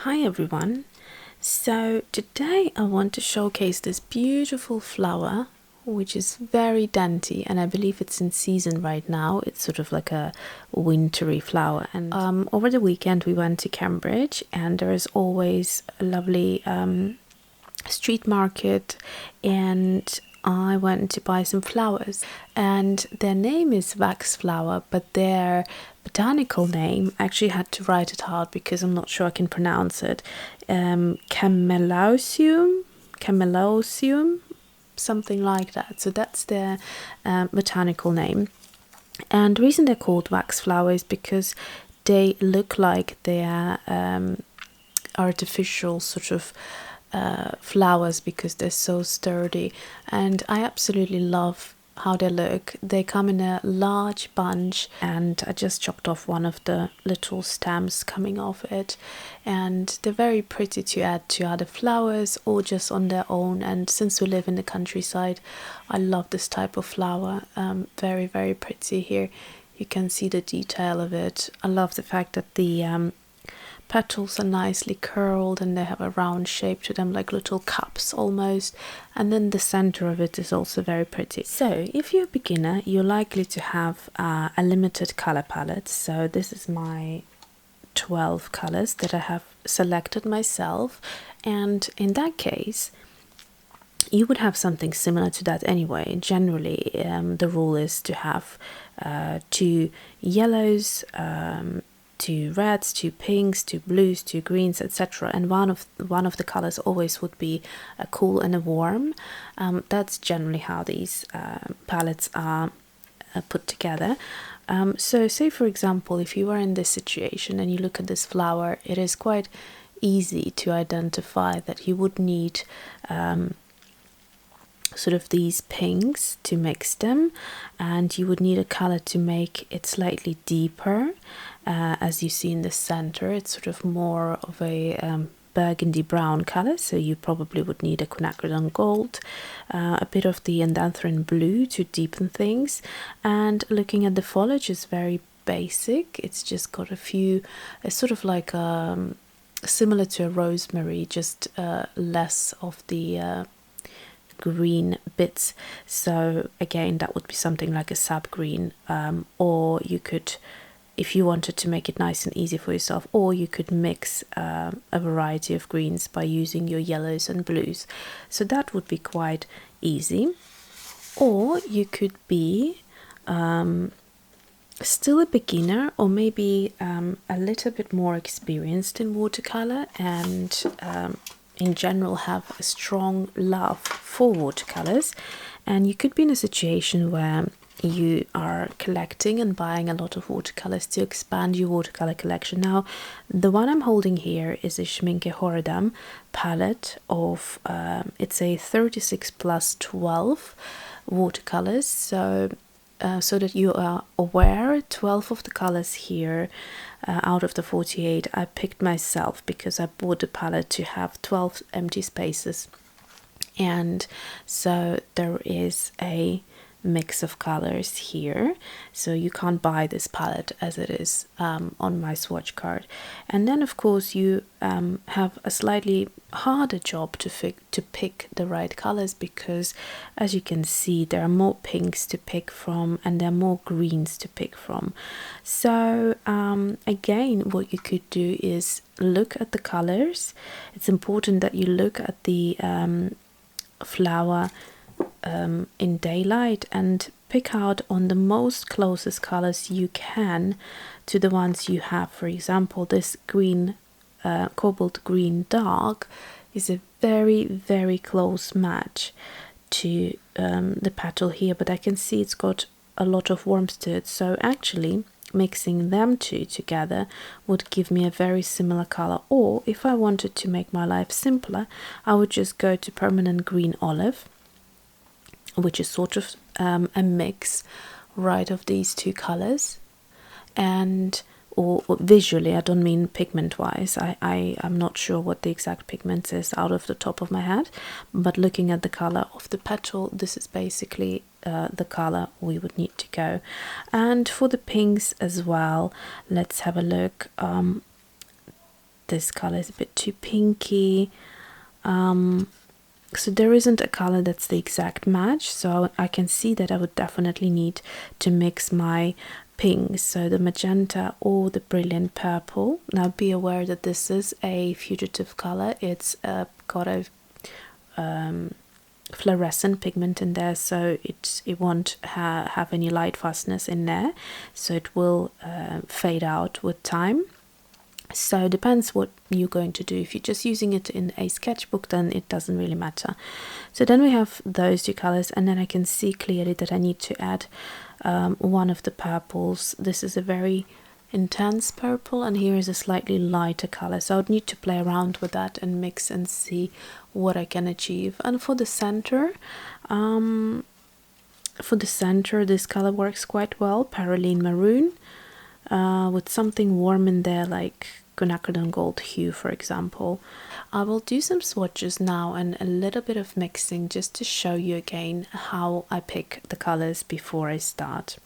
Hi everyone. So today I want to showcase this beautiful flower which is very dainty, and I believe it's in season right now. It's sort of like a wintry flower, and over the weekend we went to Cambridge, and there is always a lovely street market, and I went to buy some flowers, and their name is wax flower, but their botanical name, I actually had to write it out because I'm not sure I can pronounce it. Camelosium, something like that. So that's their botanical name. And the reason they're called wax flower is because they look like they are artificial sort of flowers, because they're so sturdy, and I absolutely love how they look. They come in a large bunch, and I just chopped off one of the little stems coming off it, and they're very pretty to add to other flowers or just on their own. And since we live in the countryside, I love this type of flower. Very, very pretty. Here you can see the detail of it. I love the fact that the petals are nicely curled and they have a round shape to them, like little cups almost, and then the center of it is also very pretty. So if you're a beginner, you're likely to have a limited color palette. So this is my 12 colors that I have selected myself, and in that case you would have something similar to that anyway. Generally, the rule is to have 2 yellows, 2 reds, 2 pinks, 2 blues, 2 greens, etc. And one of the colors always would be a cool and a warm. That's generally how these palettes are put together. So say for example, if you are in this situation and you look at this flower, it is quite easy to identify that you would need sort of these pinks to mix them, and you would need a color to make it slightly deeper. As you see in the center, it's sort of more of a burgundy brown color, so you probably would need a quinacridone gold, a bit of the endanthrine blue to deepen things. And looking at the foliage is very basic. It's just got a few, it's sort of like similar to a rosemary, just less of the green bits. So again, that would be something like a sap green, or you could, if you wanted to make it nice and easy for yourself, or you could mix a variety of greens by using your yellows and blues. So that would be quite easy. Or you could be still a beginner, or maybe a little bit more experienced in watercolor, and in general have a strong love for watercolors, and you could be in a situation where you are collecting and buying a lot of watercolors to expand your watercolor collection. Now, the one I'm holding here is a Schminke Horadam palette of it's a 36 plus 12 watercolors. So that you are aware, 12 of the colors here out of the 48 I picked myself, because I bought the palette to have 12 empty spaces, and so there is a mix of colors here, so you can't buy this palette as it is on my swatch card. And then of course you have a slightly harder job to pick the right colors, because as you can see there are more pinks to pick from and there are more greens to pick from. So again, what you could do is look at the colors. It's important that you look at the flower in daylight and pick out on the most closest colors you can to the ones you have. For example, this green, cobalt green dark is a very, very close match to the petal here, but I can see it's got a lot of warmth to it, so actually mixing them two together would give me a very similar color. Or if I wanted to make my life simpler, I would just go to permanent green olive, which is sort of a mix right of these two colors. And or visually, I don't mean pigment wise, I'm not sure what the exact pigment is out of the top of my head, but looking at the color of the petal, this is basically the color we would need to go. And for the pinks as well, let's have a look. this color is a bit too pinky. So there isn't a color that's the exact match, so I can see that I would definitely need to mix my pinks, so the magenta or the brilliant purple. Now be aware that this is a fugitive color. It's got a fluorescent pigment in there, so it won't have any light fastness in there, so it will fade out with time. So it depends what you're going to do. If you're just using it in a sketchbook, then it doesn't really matter. So then we have those two colors, and then I can see clearly that I need to add one of the purples. This is a very intense purple, and here is a slightly lighter color, so I would need to play around with that and mix and see what I can achieve. And for the center, this color works quite well, Paraline Maroon, with something warm in there like quinacridone gold hue, for example. I will do some swatches now and a little bit of mixing just to show you again how I pick the colors before I start.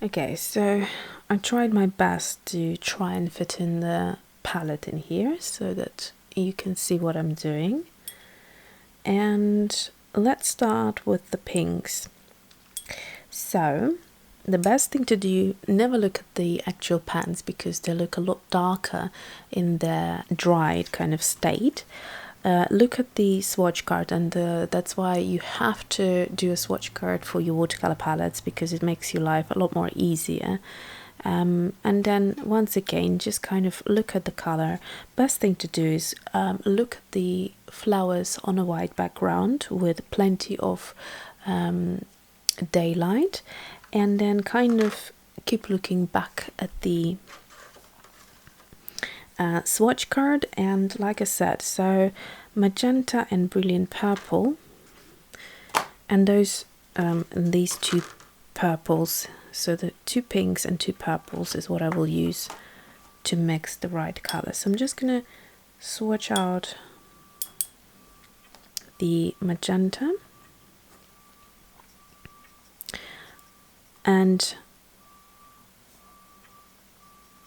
Okay, so I tried my best to try and fit in the palette in here so that you can see what I'm doing. And let's start with the pinks. So the best thing to do, never look at the actual pans because they look a lot darker in their dried kind of state. Look at the swatch card, and that's why you have to do a swatch card for your watercolor palettes, because it makes your life a lot more easier. And then once again, just kind of look at the color. Best thing to do is look at the flowers on a white background with plenty of daylight, and then kind of keep looking back at the swatch card. And like I said, so magenta and brilliant purple, and those these two purples, so the two pinks and two purples is what I will use to mix the right color. So I'm just gonna swatch out the magenta, and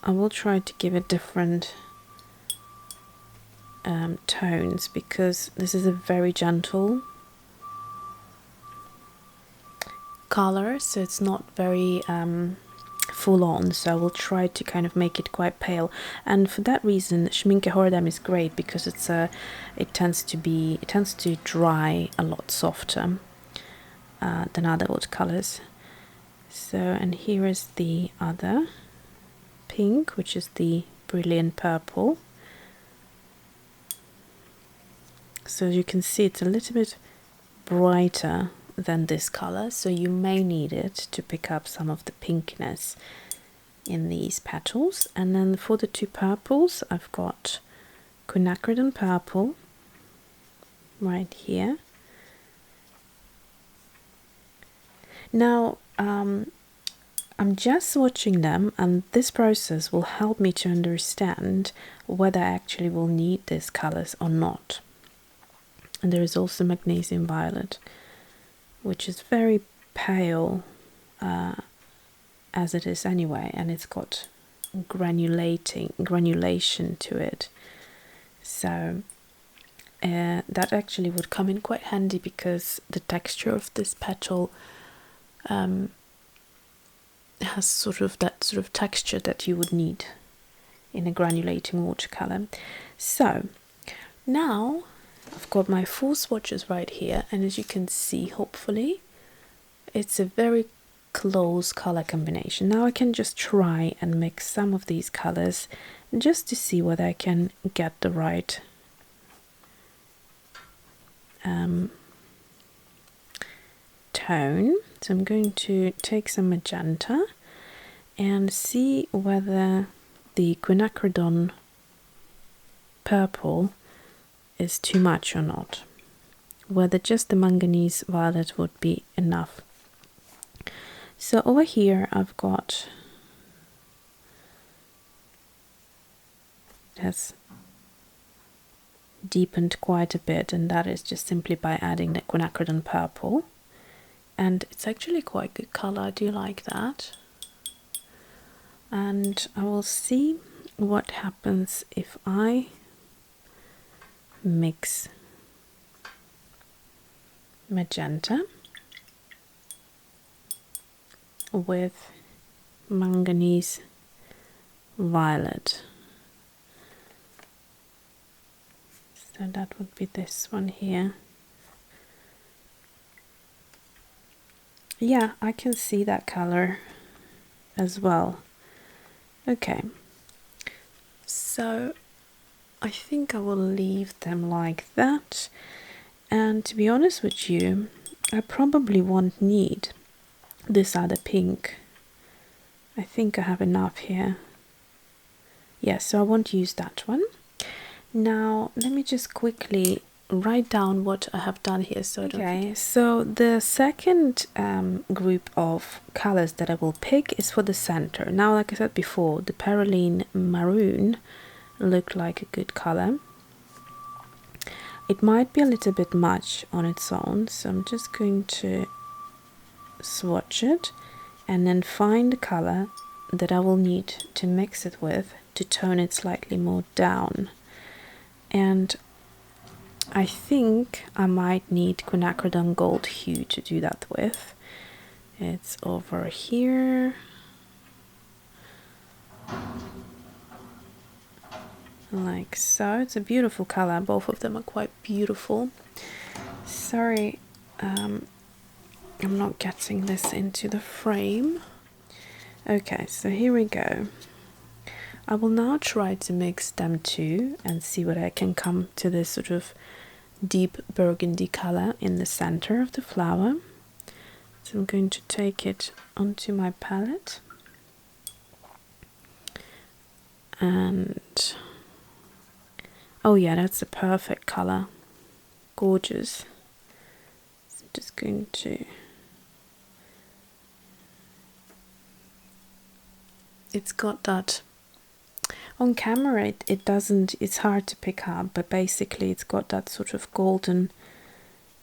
I will try to give it different tones, because this is a very gentle color, so it's not very full on, so I will try to kind of make it quite pale. And for that reason, Schminke Hordem is great, because it tends to dry a lot softer than other watercolors. So, and here is the other pink, which is the brilliant purple. So as you can see, it's a little bit brighter than this color, so you may need it to pick up some of the pinkiness in these petals. And then for the two purples, I've got quinacridone purple right here. Now I'm just swatching them, and this process will help me to understand whether I actually will need these colors or not. And there is also magnesium violet, which is very pale as it is anyway, and it's got granulation to it. So that actually would come in quite handy, because the texture of this petal has that sort of texture that you would need in a granulating watercolor. So now I've got my four swatches right here, and as you can see, hopefully it's a very close color combination. Now I can just try and mix some of these colors just to see whether I can get the right tone. So I'm going to take some magenta and see whether the quinacridone purple is too much or not, whether just the manganese violet would be enough. So over here I've got, it has deepened quite a bit, and that is just simply by adding the quinacridone purple, and it's actually quite good color. I do like that. And I will see what happens if I mix magenta with manganese violet. So that would be this one here. Yeah, I can see that color as well. Okay, so I think I will leave them like that. And to be honest with you, I probably won't need this other pink. I think I have enough here. Yes, so I won't use that one. Now let me just quickly write down what I have done here so I don't forget. So the second group of colors that I will pick is for the center. Now, like I said before, the Perylene Maroon looked like a good color. It might be a little bit much on its own, so I'm just going to swatch it and then find the color that I will need to mix it with to tone it slightly more down. And I think I might need quinacridone gold hue to do that with. It's over here. Like so. It's a beautiful color. Both of them are quite beautiful. Sorry, I'm not getting this into the frame. Okay, so here we go. I will now try to mix them two and see what I can come to this sort of deep burgundy color in the center of the flower. So I'm going to take it onto my palette and oh yeah, that's a perfect color. Gorgeous. So I'm just going to, it's got that, on camera it doesn't, it's hard to pick up, but basically it's got that sort of golden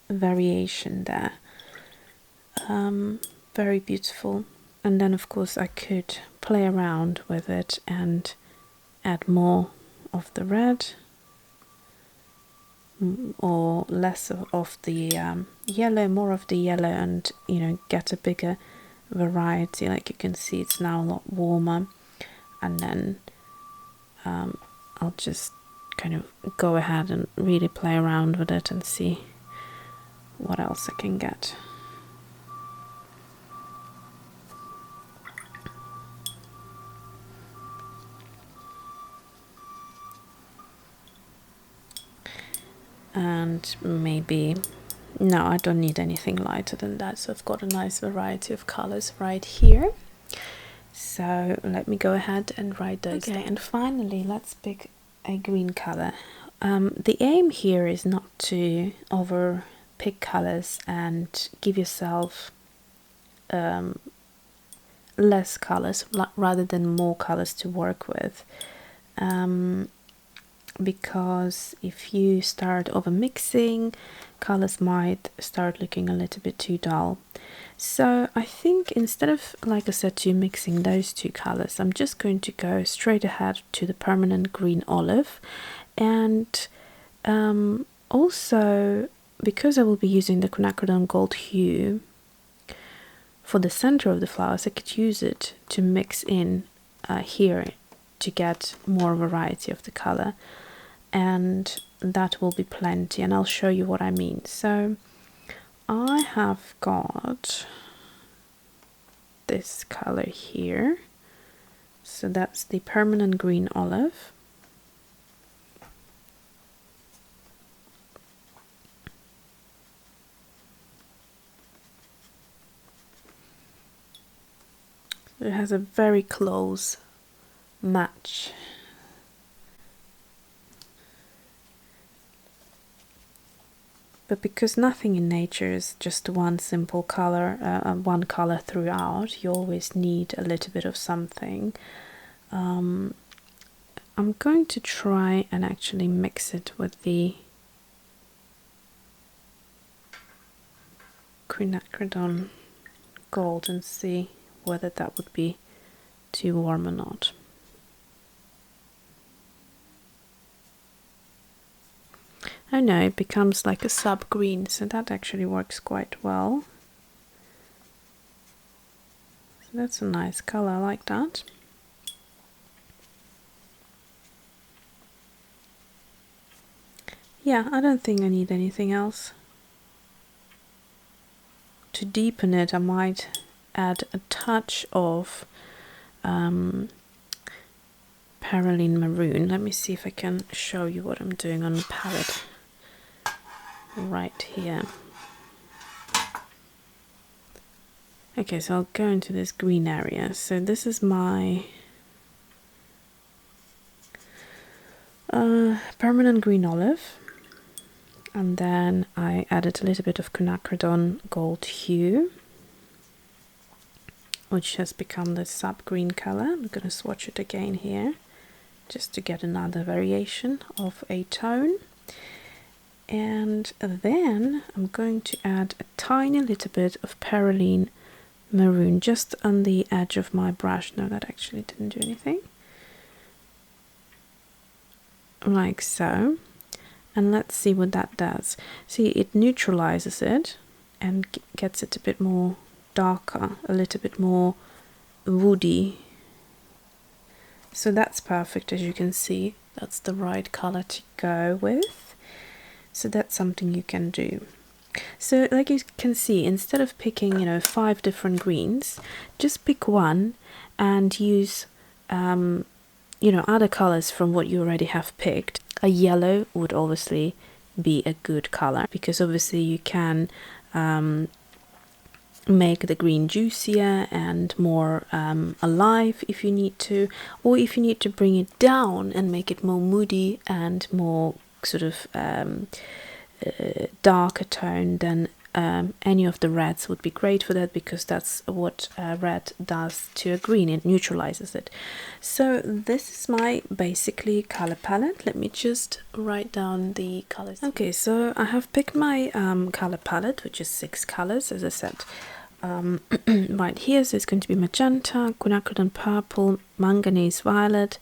variation there. Very beautiful. And then of course I could play around with it and add more of the red or less of the yellow, more of the yellow, and you know, get a bigger variety. Like you can see it's now a lot warmer, and then I'll just kind of go ahead and really play around with it and see what else I can get. And maybe, no, I don't need anything lighter than that, so I've got a nice variety of colors right here. So let me go ahead and write those down. And finally, let's pick a green color. The aim here is not to over pick colors and give yourself less colors rather than more colors to work with. Because if you start over mixing, colors might start looking a little bit too dull. So I think instead of, like I said, to mixing those two colors, I'm just going to go straight ahead to the permanent green olive. And also, because I will be using the quinacridone gold hue for the center of the flowers, I could use it to mix in here to get more variety of the color. And that will be plenty, and I'll show you what I mean. So I have got this color here, so that's the permanent green olive. It has a very close match. But because nothing in nature is just one simple color, one color throughout, you always need a little bit of something. I'm going to try and actually mix it with the quinacridone gold and see whether that would be too warm or not. Oh no, it becomes like a sub-green, so that actually works quite well. So that's a nice color, I like that. Yeah, I don't think I need anything else. To deepen it, I might add a touch of Perylene Maroon. Let me see if I can show you what I'm doing on the palette right here. Okay, so I'll go into this green area. So this is my permanent green olive. And then I added a little bit of quinacridone gold hue, which has become the sub-green color. I'm going to swatch it again here, just to get another variation of a tone. And then I'm going to add a tiny little bit of Perylene Maroon just on the edge of my brush. No, that actually didn't do anything. Like so. And let's see what that does. See, it neutralizes it and gets it a bit more darker, a little bit more woody. So that's perfect, as you can see. That's the right color to go with. So that's something you can do. So like you can see, instead of picking, 5 different greens, just pick one and use, other colors from what you already have picked. A yellow would obviously be a good color, because obviously you can make the green juicier and more alive if you need to, or if you need to bring it down and make it more moody and more sort of darker tone, then any of the reds would be great for that, because that's what red does to a green. It neutralizes it. So this is my basically color palette. Let me just write down the colors. Okay, so I have picked my color palette, which is 6 colors, as I said. Right here, so it's going to be magenta, quinacridone purple, manganese violet.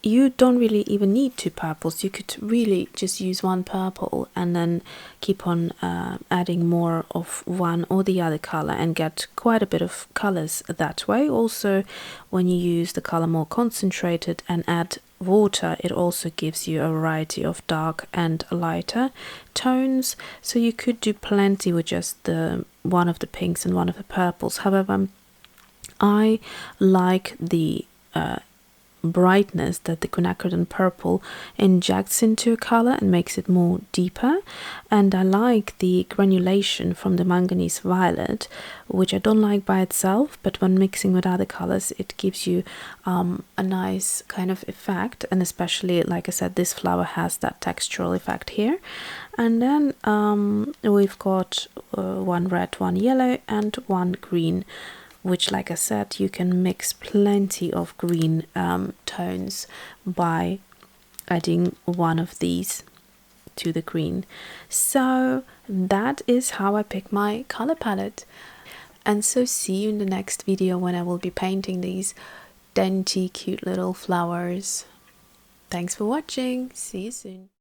You don't really even need 2 purples. You could really just use 1 purple and then keep on adding more of one or the other color and get quite a bit of colors that way. Also, when you use the color more concentrated and add water, it also gives you a variety of dark and lighter tones. So you could do plenty with just the one of the pinks and one of the purples. However, I like the brightness that the quinacridone purple injects into a color and makes it more deeper, and I like the granulation from the manganese violet, which I don't like by itself, but when mixing with other colors it gives you a nice kind of effect. And especially, like I said, this flower has that textural effect here. And then we've got 1 red, 1 yellow and 1 green, which, like I said, you can mix plenty of green tones by adding one of these to the green. So that is how I pick my color palette. And so see you in the next video, when I will be painting these dainty, cute little flowers. Thanks for watching. See you soon.